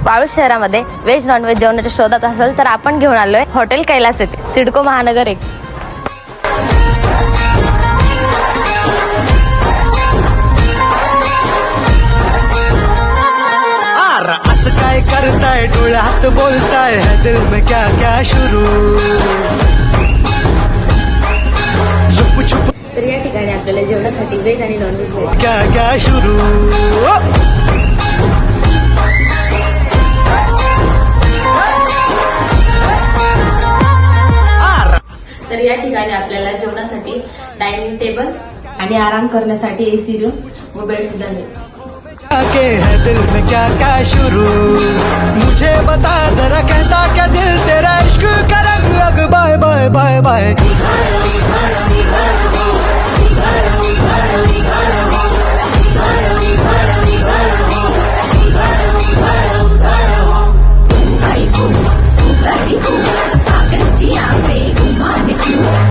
वाळूज शहरामध्ये veg non veg जेवणाच्या शोधात असेल तर आपण घेऊन आलोय हॉटेल कैलास येथे, सिडको महानगर 1. असं काय करताय, डोळ्यात बोलताय, है दिल में क्या क्या शुरू. लुप छुप तर या ठिकाणी आपल्याला जेवणासाठी व्हेज आणि नॉनव्हेज मिळेल. क्या क्या शुरू. तर या ठिकाणी आपल्याला जेवणासाठी डायनिंग टेबल आणि आराम करण्यासाठी एसी रूम व बेड सुद्धा मिळेल. के है दिल में क्या क्या शुरू. मुझे बता जरा, कहता क्या दिल तेरा इश्क का रंग. Bye bye bye bye.